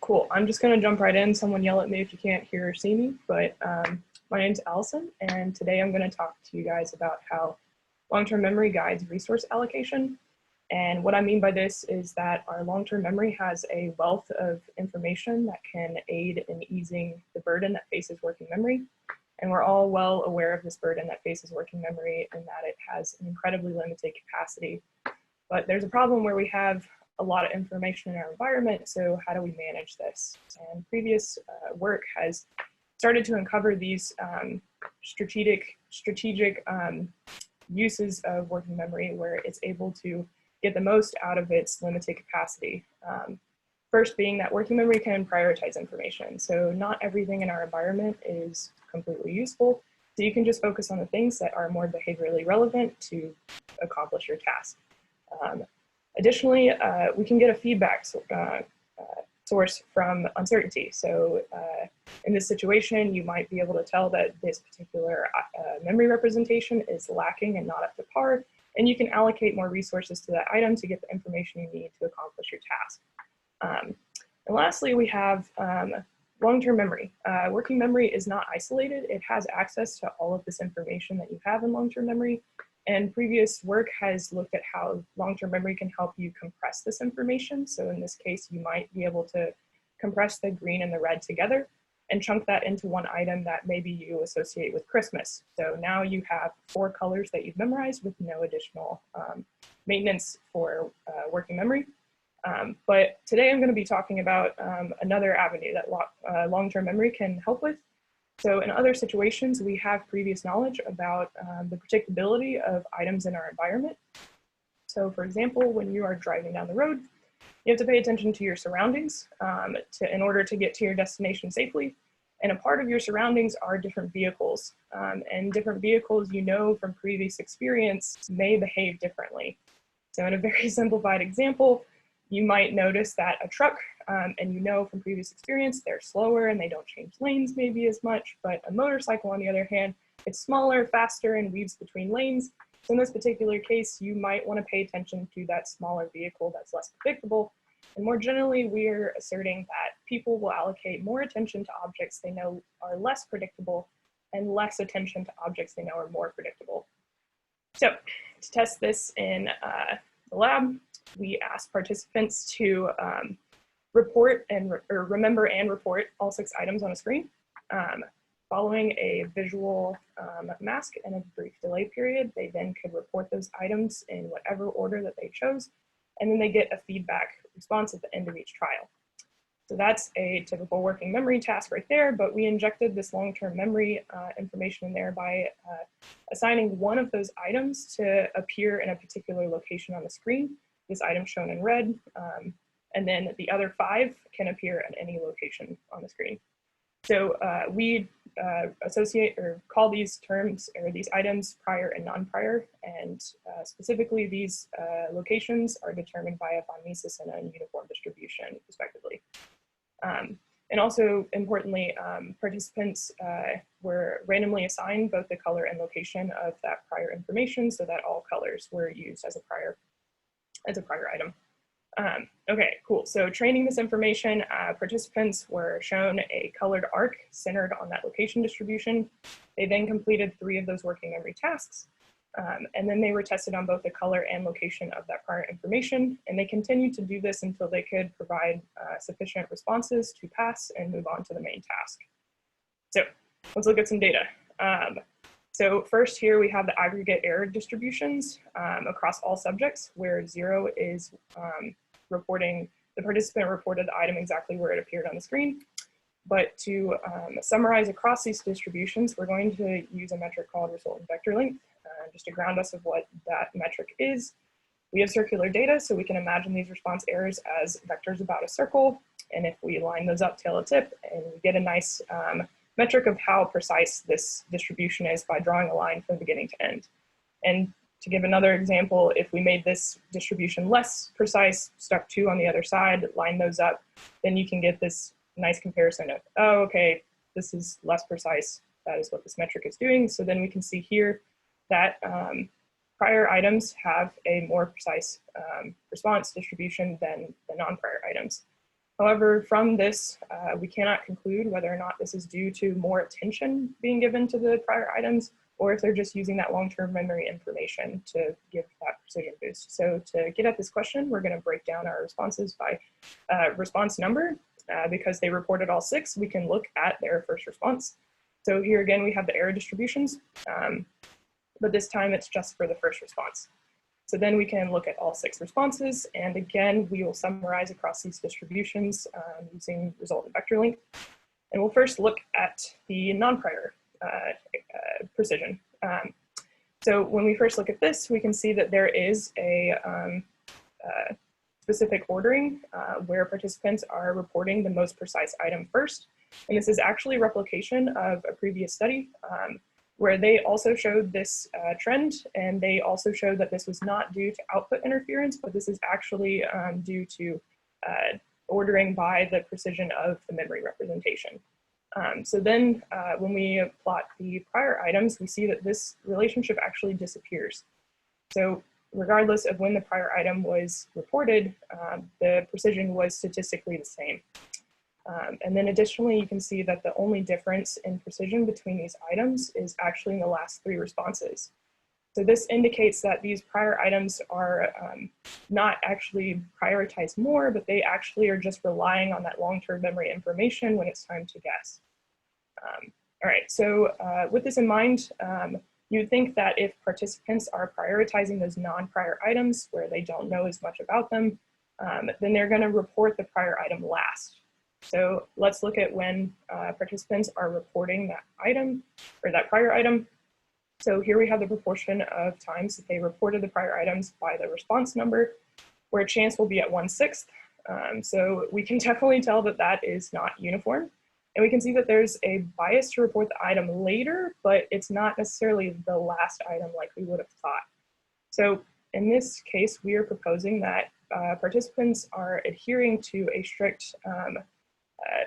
Cool. I'm just going to jump right in. Someone yell at me if you can't hear or see me, but my name's Allison, and today I'm going to talk to you guys about how long-term memory guides resource allocation. And what I mean by this is that our long-term memory has a wealth of information that can aid in easing the burden that faces working memory. And we're all well aware of this burden that faces working memory and that it has an incredibly limited capacity. But there's a problem where we have a lot of information in our environment, so how do we manage this? And previous work has started to uncover these strategic uses of working memory where it's able to get the most out of its limited capacity. First being that working memory can prioritize information. So not everything in our environment is completely useful. So you can just focus on the things that are more behaviorally relevant to accomplish your task. Additionally, we can get a feedback source from uncertainty. So in this situation, you might be able to tell that this particular memory representation is lacking and not up to par, and you can allocate more resources to that item to get the information you need to accomplish your task. And lastly, we have long-term memory. Working memory is not isolated. It has access to all of this information that you have in long-term memory. And previous work has looked at how long-term memory can help you compress this information. So in this case, you might be able to compress the green and the red together and chunk that into one item that maybe you associate with Christmas. So now you have 4 colors that you've memorized with no additional maintenance for working memory. But today I'm going to be talking about another avenue that long-term memory can help with. So in other situations, we have previous knowledge about the predictability of items in our environment. So for example, when you are driving down the road, you have to pay attention to your surroundings in order to get to your destination safely. And a part of your surroundings are different vehicles. And different vehicles, you know from previous experience, may behave differently. So in a very simplified example, you might notice that a truck, and you know from previous experience, they're slower and they don't change lanes maybe as much, but a motorcycle on the other hand, it's smaller, faster, and weaves between lanes. So in this particular case, you might want to pay attention to that smaller vehicle that's less predictable. And more generally, we're asserting that people will allocate more attention to objects they know are less predictable and less attention to objects they know are more predictable. So to test this in the lab, we asked participants to report and remember and report all 6 items on a screen. Following a visual mask and a brief delay period, they then could report those items in whatever order that they chose, and then they get a feedback response at the end of each trial. So that's a typical working memory task right there, but we injected this long-term memory information in there by assigning one of those items to appear in a particular location on the screen. This item shown in red, and then the other 5 can appear at any location on the screen. So we associate or call these terms or these items prior and non-prior, and specifically these locations are determined by a von Mises and a uniform distribution respectively. And also importantly, participants were randomly assigned both the color and location of that prior information so that all colors were used as a prior item. Okay, cool. So training this information, participants were shown a colored arc centered on that location distribution. They then completed 3 of those working memory tasks. And then they were tested on both the color and location of that prior information. And they continued to do this until they could provide sufficient responses to pass and move on to the main task. So let's look at some data. So first here we have the aggregate error distributions across all subjects, where 0 is reporting, the participant reported the item exactly where it appeared on the screen. But to summarize across these distributions, we're going to use a metric called resultant vector length, just to ground us of what that metric is. We have circular data, so we can imagine these response errors as vectors about a circle. And if we line those up tail to tip, and we get a nice metric of how precise this distribution is by drawing a line from beginning to end. And to give another example, if we made this distribution less precise, stuck 2 on the other side, line those up, then you can get this nice comparison of, oh, okay, this is less precise. That is what this metric is doing. So then we can see here that prior items have a more precise response distribution than the non-prior items. However, from this, we cannot conclude whether or not this is due to more attention being given to the prior items, or if they're just using that long-term memory information to give that precision boost. So to get at this question, we're going to break down our responses by response number. Because they reported all 6, we can look at their first response. So here again, we have the error distributions, but this time it's just for the first response. So then we can look at all 6 responses, and again, we will summarize across these distributions using result and vector length. And we'll first look at the non-prior precision. So when we first look at this, we can see that there is a specific ordering where participants are reporting the most precise item first. And this is actually replication of a previous study where they also showed this trend, and they also showed that this was not due to output interference, but this is actually due to ordering by the precision of the memory representation. So then when we plot the prior items, we see that this relationship actually disappears. So regardless of when the prior item was reported, the precision was statistically the same. And then additionally, you can see that the only difference in precision between these items is actually in the last 3 responses. So this indicates that these prior items are not actually prioritized more, but they actually are just relying on that long-term memory information when it's time to guess. All right, so with this in mind, you would think that if participants are prioritizing those non-prior items where they don't know as much about them, then they're going to report the prior item last. So let's look at when participants are reporting that item or that prior item. So here we have the proportion of times that they reported the prior items by the response number, where chance will be at 1/6. So we can definitely tell that that is not uniform. And we can see that there's a bias to report the item later, but it's not necessarily the last item like we would have thought. So in this case, we are proposing that participants are adhering to a strict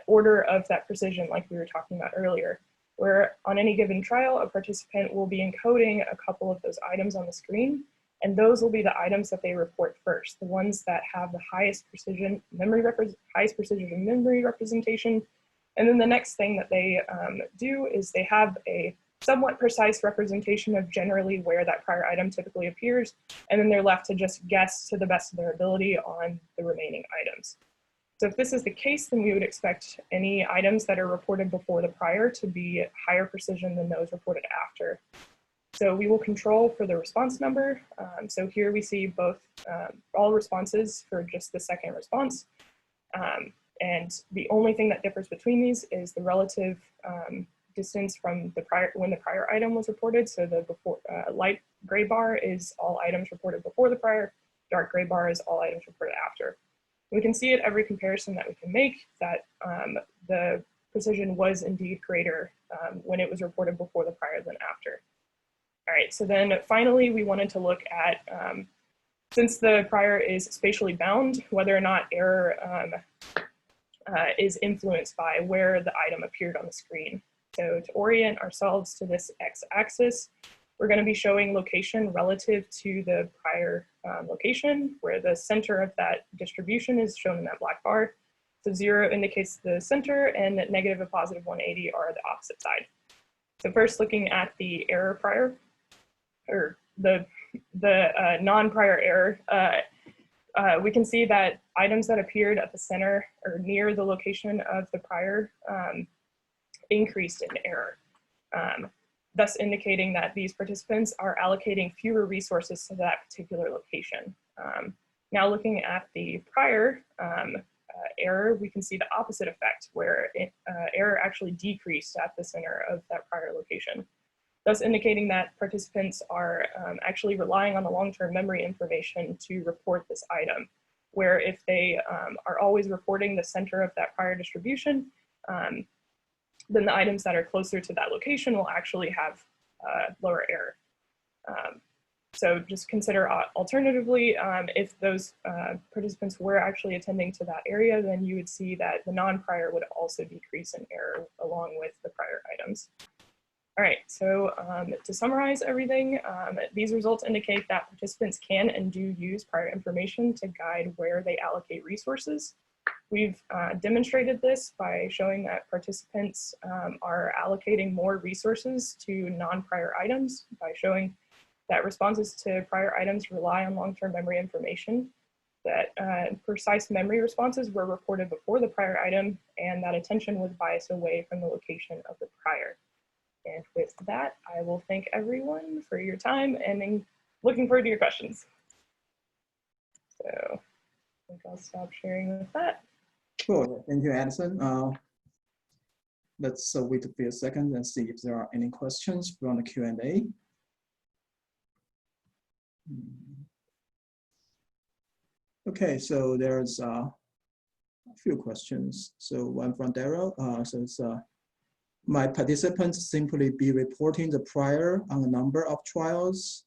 order of that precision like we were talking about earlier, where on any given trial, a participant will be encoding a couple of those items on the screen, and those will be the items that they report first, the ones that have the highest precision memory representation. And then the next thing that they do is they have a somewhat precise representation of generally where that prior item typically appears, and then they're left to just guess to the best of their ability on the remaining items. So if this is the case, then we would expect any items that are reported before the prior to be higher precision than those reported after. So we will control for the response number. So here we see both all responses for just the second response. And the only thing that differs between these is the relative distance from the prior, when the prior item was reported. So the light gray bar is all items reported before the prior, dark gray bar is all items reported after. We can see at every comparison that we can make that the precision was indeed greater when it was reported before the prior than after. All right, so then finally we wanted to look at, since the prior is spatially bound, whether or not error is influenced by where the item appeared on the screen. So to orient ourselves to this x-axis, we're going to be showing location relative to the prior location, where the center of that distribution is shown in that black bar. So 0 indicates the center, and negative and positive 180 are the opposite side. So first looking at the error prior, or the non-prior error, we can see that items that appeared at the center or near the location of the prior increased in error, thus indicating that these participants are allocating fewer resources to that particular location. Now looking at the prior error, we can see the opposite effect, where error actually decreased at the center of that prior location, thus indicating that participants are actually relying on the long-term memory information to report this item, where if they are always reporting the center of that prior distribution, then the items that are closer to that location will actually have lower error. So just consider alternatively, if those participants were actually attending to that area, then you would see that the non-prior would also decrease in error along with the prior items. All right, so to summarize everything, these results indicate that participants can and do use prior information to guide where they allocate resources. We've demonstrated this by showing that participants are allocating more resources to non-prior items by showing that responses to prior items rely on long-term memory information, that precise memory responses were reported before the prior item, and that attention was biased away from the location of the prior. And with that, I will thank everyone for your time and looking forward to your questions. So I think I'll stop sharing with that. Cool, thank you, Allison. Let's wait a few seconds and see if there are any questions from the Q&A. Okay, so there's a few questions. So one from Daryl says, my participants simply be reporting the prior on a number of trials.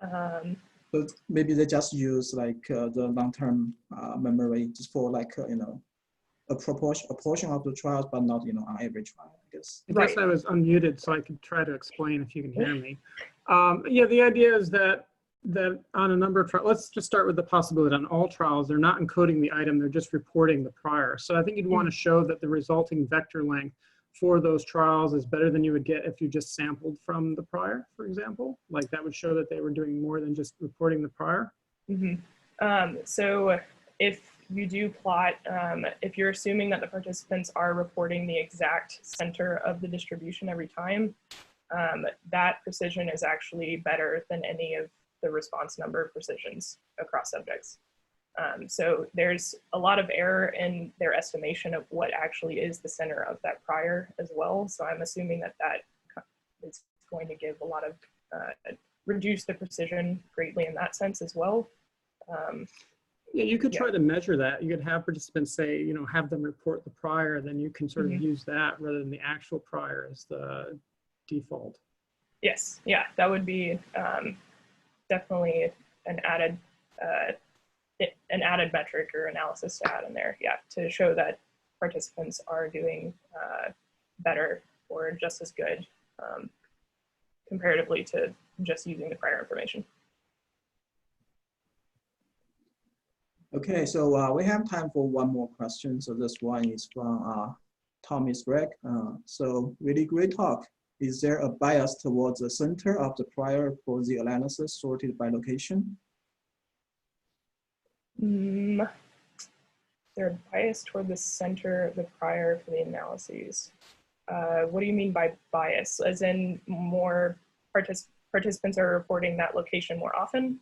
So maybe they just use like the long-term memory just for like, you know, a portion of the trials, but not, you know, on every trial, I guess. I guess I was unmuted so I could try to explain if you can hear me. Yeah, the idea is that on a number of trials, let's just start with the possibility on all trials, they're not encoding the item, they're just reporting the prior. So I think you'd want to show that the resulting vector length for those trials is better than you would get if you just sampled from the prior, for example. Like that would show that they were doing more than just reporting the prior. So if you do plot, if you're assuming that the participants are reporting the exact center of the distribution every time, that precision is actually better than any of the response number precisions across subjects. So there's a lot of error in their estimation of what actually is the center of that prior as well. So I'm assuming that that is going to give a lot of, reduce the precision greatly in that sense as well. Yeah, you could try to measure that. You could have participants say, you know, have them report the prior, then you can sort of use that rather than the actual prior as the default. Yes, yeah, that would be definitely an added metric or analysis to add in there, yeah, to show that participants are doing better or just as good comparatively to just using the prior information. Okay, so we have time for one more question. So this one is from Thomas Greg. So really great talk. Is there a bias towards the center of the prior for the analysis sorted by location? They're biased toward the center of the prior for the analyses. What do you mean by bias? As in more participants are reporting that location more often?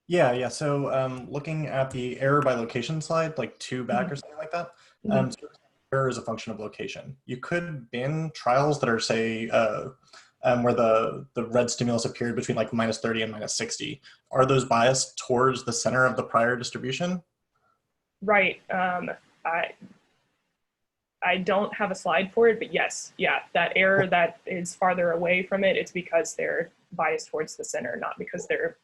Yeah. So looking at the error by location slide, like 2 back or something like that, so error is a function of location. You could bin trials that are, say, where the red stimulus appeared between like -30 and -60. Are those biased towards the center of the prior distribution? Right. I don't have a slide for it, but yes, yeah, that error that is farther away from it, it's because they're biased towards the center, not because they're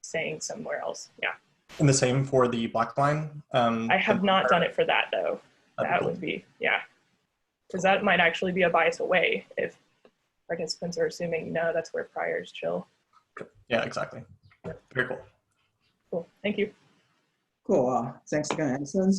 saying somewhere else. Yeah. And the same for the black line? I have not done it for that though. That would be, yeah. Because that might actually be a bias away if participants are assuming, no, that's where priors chill. Yeah, exactly. Very cool. Cool, thank you. Cool, thanks again, Allison.